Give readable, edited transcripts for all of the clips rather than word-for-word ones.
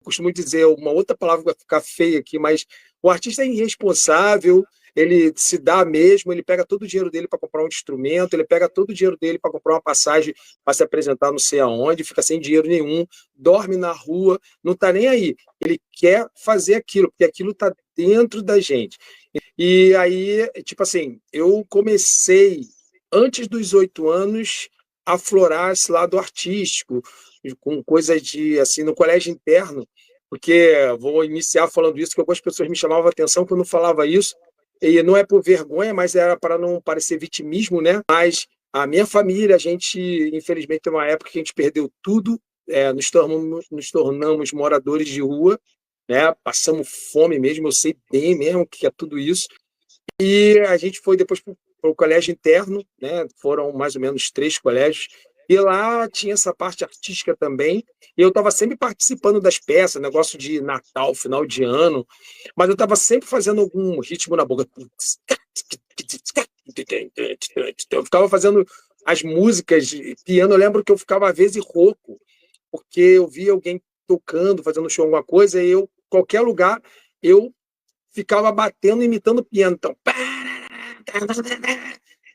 costumo dizer uma outra palavra que vai ficar feia aqui, mas o artista é irresponsável, ele se dá mesmo, ele pega todo o dinheiro dele para comprar um instrumento, ele pega todo o dinheiro dele para comprar uma passagem para se apresentar não sei aonde, fica sem dinheiro nenhum, dorme na rua, não está nem aí. Ele quer fazer aquilo, porque aquilo está dentro da gente. E aí, tipo assim, eu comecei, antes dos 8 anos, a aflorar esse lado artístico, com coisas de, assim, no colégio interno, porque vou iniciar falando isso, que algumas pessoas me chamavam a atenção que eu não falava isso, e não é por vergonha, mas era para não parecer vitimismo, né? Mas a minha família, a gente, infelizmente, tem uma época que a gente perdeu tudo, nos tornamos moradores de rua, né? Passamos fome mesmo, eu sei bem mesmo o que é tudo isso. E a gente foi depois para o colégio interno, né? Foram mais ou menos 3 colégios, e lá tinha essa parte artística também. E eu estava sempre participando das peças, negócio de Natal, final de ano, mas eu estava sempre fazendo algum ritmo na boca. Eu ficava fazendo as músicas de piano. Eu lembro que eu ficava às vezes rouco, porque eu via alguém tocando, fazendo show, alguma coisa, e eu, qualquer lugar, eu ficava batendo, imitando piano. Então,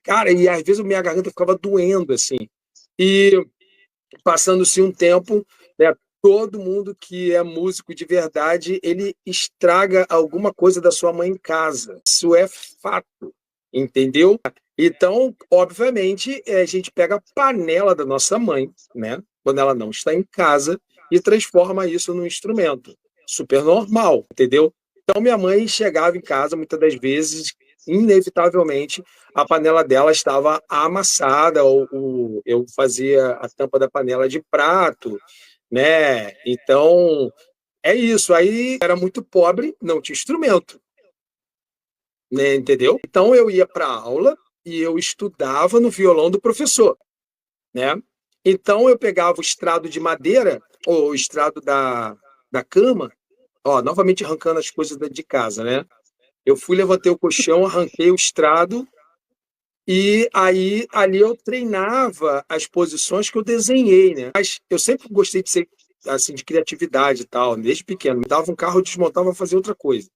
cara, e às vezes minha garganta ficava doendo, assim. E passando-se um tempo, né, todo mundo que é músico de verdade, ele estraga alguma coisa da sua mãe em casa. Isso é fato, entendeu? Então, obviamente, a gente pega a panela da nossa mãe, né, quando ela não está em casa, e transforma isso num instrumento. Super normal, entendeu? Então, minha mãe chegava em casa, muitas das vezes, inevitavelmente, a panela dela estava amassada, ou eu fazia a tampa da panela de prato, né? Então, é isso. Aí era muito pobre, não tinha instrumento, né? Entendeu? Então eu ia para aula e eu estudava no violão do professor, né? Então eu pegava o estrado de madeira, ou o estrado da cama, ó, novamente arrancando as coisas de casa, né? Eu fui, levantei o colchão, arranquei o estrado. E aí, ali eu treinava as posições que eu desenhei, né? Mas eu sempre gostei de ser, assim, de criatividade e tal, desde pequeno. Me dava um carro, eu desmontava, fazer outra coisa.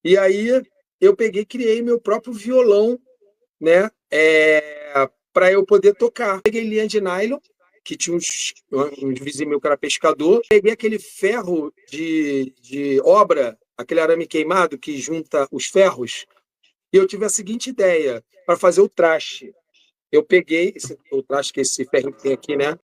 E aí, eu peguei e criei meu próprio violão, né? Para eu poder tocar. Peguei linha de nylon, que tinha uns vizinhos meu que era pescador. Peguei aquele ferro de obra, aquele arame queimado que junta os ferros. E eu tive a seguinte ideia, para fazer o traste. Eu peguei o traste, que esse ferrinho que tem aqui, né?